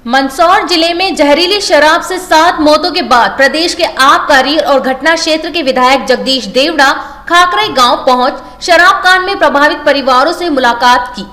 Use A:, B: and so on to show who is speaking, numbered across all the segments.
A: मंदसौर जिले में जहरीली शराब से 7 मौतों के बाद प्रदेश के आबकारी और घटना क्षेत्र के विधायक जगदीश देवड़ा खाकरई गांव पहुंच शराब कांड में प्रभावित परिवारों से मुलाकात की।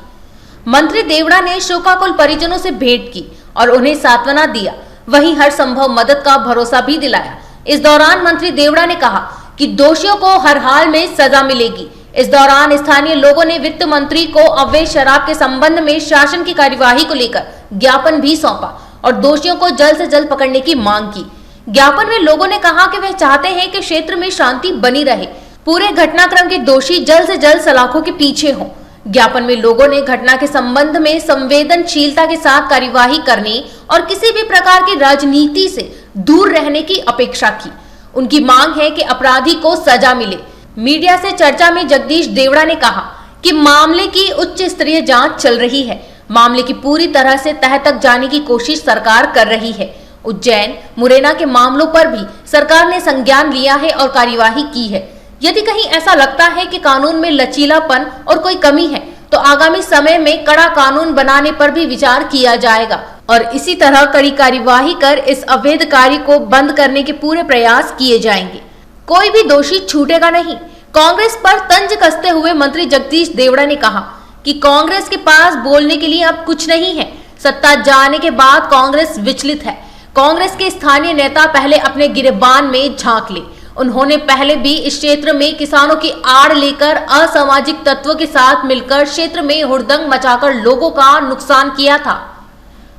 A: मंत्री देवड़ा ने शोकाकुल परिजनों से भेंट की और उन्हें सांत्वना दिया, वहीं हर संभव मदद का भरोसा भी दिलाया। इस दौरान मंत्री देवड़ा ने कहा कि दोषियों को हर हाल में सजा मिलेगी। इस दौरान स्थानीय लोगों ने वित्त मंत्री को अवैध शराब के संबंध में शासन की कार्यवाही को लेकर ज्ञापन भी सौंपा और दोषियों को जल्द से जल्द पकड़ने की मांग की। ज्ञापन में लोगों ने कहा कि वे चाहते हैं कि क्षेत्र में शांति बनी रहे, पूरे घटनाक्रम के दोषी जल्द से जल्द सलाखों के पीछे हों। ज्ञापन में लोगों ने घटना के संबंध में संवेदनशीलता के साथ कार्यवाही करने और किसी भी प्रकार की राजनीति से दूर रहने की अपेक्षा की। उनकी मांग है कि अपराधी को सजा मिले। मीडिया से चर्चा में जगदीश देवड़ा ने कहा कि मामले की उच्च स्तरीय जांच चल रही है। मामले की पूरी तरह से तह तक जाने की कोशिश सरकार कर रही है। उज्जैन, मुरैना के मामलों पर भी सरकार ने संज्ञान लिया है और कार्यवाही की है। यदि कहीं ऐसा लगता है कि कानून में लचीलापन और कोई कमी है तो आगामी समय में कड़ा कानून बनाने पर भी विचार किया जाएगा और इसी तरह कड़ी कार्यवाही कर इस अवैध कार्य को बंद करने के पूरे प्रयास किए जाएंगे। कोई भी दोषी छूटेगा नहीं। कांग्रेस पर तंज कसते हुए मंत्री जगदीश देवड़ा ने कहा कि कांग्रेस के पास बोलने के लिए अब कुछ नहीं है। सत्ता जाने के बाद कांग्रेस विचलित है। कांग्रेस के स्थानीय नेता पहले अपने गिरेबान में झांक ले। उन्होंने पहले भी इस क्षेत्र में किसानों की आड़ लेकर असामाजिक तत्वों के साथ मिलकर क्षेत्र में हुड़दंग मचाकर लोगों का नुकसान किया था।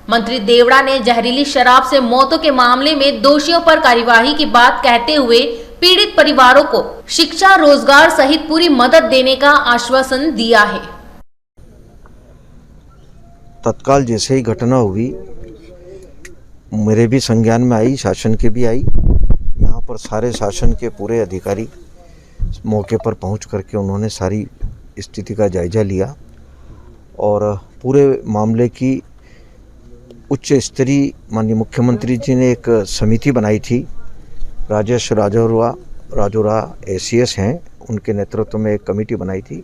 A: मंत्री देवड़ा ने जहरीली शराब से मौतों के मामले में दोषियों पर कार्यवाही की बात कहते हुए पीड़ित परिवारों को शिक्षा, रोजगार सहित पूरी मदद देने का आश्वासन दिया है।
B: तत्काल जैसे ही घटना हुई मेरे भी संज्ञान में आई, शासन के भी आई। यहाँ पर सारे शासन के पूरे अधिकारी मौके पर पहुँच करके उन्होंने सारी स्थिति का जायजा लिया और पूरे मामले की उच्च स्तरीय माननीय मुख्यमंत्री जी ने एक समिति बनाई थी। राजेश राजौरा ACS हैं, उनके नेतृत्व में एक कमेटी बनाई थी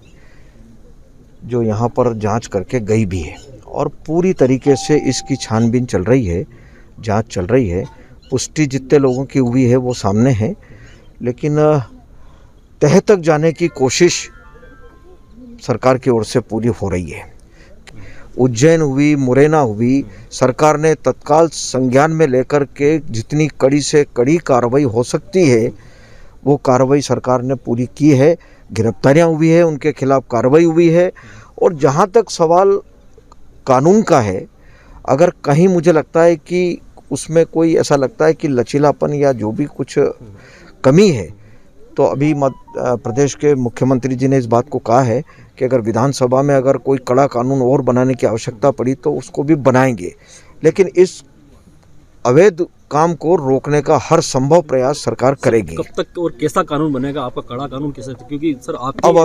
B: जो यहाँ पर जांच करके गई भी है और पूरी तरीके से इसकी छानबीन चल रही है, जांच चल रही है। पुष्टि जितने लोगों की हुई है वो सामने है, लेकिन तह तक जाने की कोशिश सरकार की ओर से पूरी हो रही है। उज्जैन हुई, मुरैना हुई, सरकार ने तत्काल संज्ञान में लेकर के जितनी कड़ी से कड़ी कार्रवाई हो सकती है वो कार्रवाई सरकार ने पूरी की है। गिरफ्तारियां हुई है, उनके खिलाफ कार्रवाई हुई है और जहां तक सवाल कानून का है, अगर कहीं मुझे लगता है कि उसमें कोई ऐसा लगता है कि लचीलापन या जो भी कुछ कमी है तो अभी प्रदेश के मुख्यमंत्री जी ने इस बात को कहा है कि अगर विधानसभा में अगर कोई कड़ा कानून और बनाने की आवश्यकता पड़ी तो उसको भी बनाएंगे, लेकिन इस अवैध काम को रोकने का हर संभव प्रयास सरकार करेगी।
C: कब तक और कैसा कानून बनेगा आपका कड़ा कानून कैसे? क्योंकि सर आप
B: अब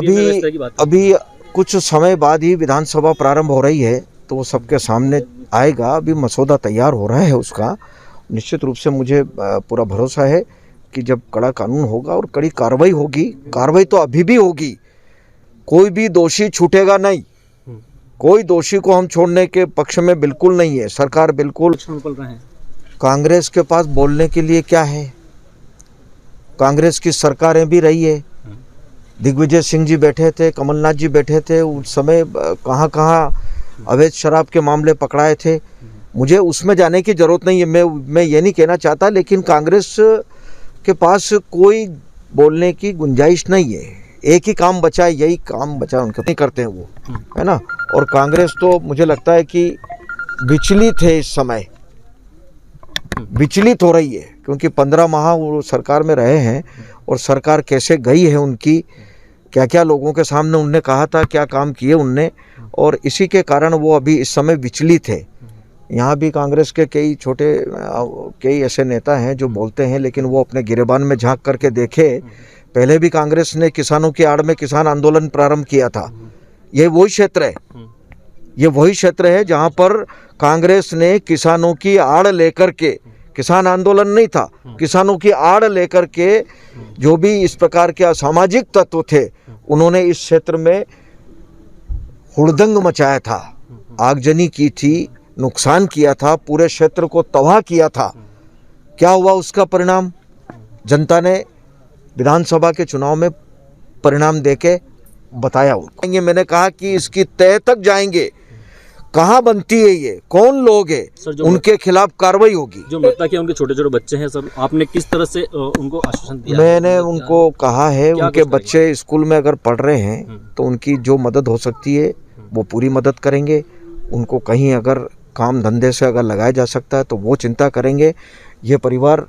B: अभी कुछ समय बाद ही विधानसभा प्रारंभ हो रही है तो वो सबके सामने आएगा। अभी मसौदा तैयार हो रहा है उसका। निश्चित रूप से मुझे पूरा भरोसा है कि जब कड़ा कानून होगा और कड़ी कार्रवाई होगी, कार्रवाई तो अभी भी होगी, कोई भी दोषी छूटेगा नहीं। कोई दोषी को हम छोड़ने के पक्ष में बिल्कुल नहीं है। सरकार बिल्कुल कांग्रेस के पास बोलने के लिए क्या है? कांग्रेस की सरकारें भी रही है। दिग्विजय सिंह जी बैठे थे, कमलनाथ जी बैठे थे, उस समय कहाँ कहाँ अवैध शराब के मामले पकड़ाए थे। मुझे उसमें जाने की जरूरत नहीं है, मैं ये नहीं कहना चाहता, लेकिन कांग्रेस के पास कोई बोलने की गुंजाइश नहीं है। एक ही काम बचा है, यही काम बचा, उनके नहीं करते हैं वो, है ना। और कांग्रेस तो मुझे लगता है कि विचलित है, इस समय विचलित हो रही है, क्योंकि 15 माह वो सरकार में रहे हैं और सरकार कैसे गई है उनकी, क्या क्या लोगों के सामने उनने कहा था, क्या काम किए उनने, और इसी के कारण वो अभी इस समय विचलित है। यहाँ भी कांग्रेस के कई ऐसे नेता हैं जो बोलते हैं, लेकिन वो अपने गिरेबान में झांक करके देखे। पहले भी कांग्रेस ने किसानों की आड़ में किसान आंदोलन प्रारंभ किया था। ये वही क्षेत्र है, ये वही क्षेत्र है जहाँ पर कांग्रेस ने किसानों की आड़ लेकर के, किसान आंदोलन नहीं था, किसानों की आड़ लेकर के जो भी इस प्रकार के असामाजिक तत्व थे उन्होंने इस क्षेत्र में हुड़दंग मचाया था, आगजनी की थी, नुकसान किया था, पूरे क्षेत्र को तबाह किया था, क्या हुआ उसका परिणाम? जनता ने विधानसभा के चुनाव में परिणाम देके बताया उनको। मैंने कहा कि इसकी तह तक जाएंगे, कहाँ बनती है ये, कौन लोग है, उनके खिलाफ कार्रवाई होगी।
C: जो मृतक है उनके छोटे छोटे बच्चे हैं सर, आपने किस तरह से उनको आश्वासन दिया?
B: मैंने उनको कहा है, उनके बच्चे स्कूल में अगर पढ़ रहे हैं तो उनकी जो मदद हो सकती है वो पूरी मदद करेंगे। उनको कहीं अगर काम धंधे से अगर लगाया जा सकता है तो वो चिंता करेंगे। ये परिवार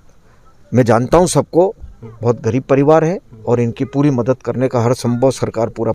B: मैं जानता हूँ सबको, बहुत गरीब परिवार है और इनकी पूरी मदद करने का हर संभव सरकार पूरा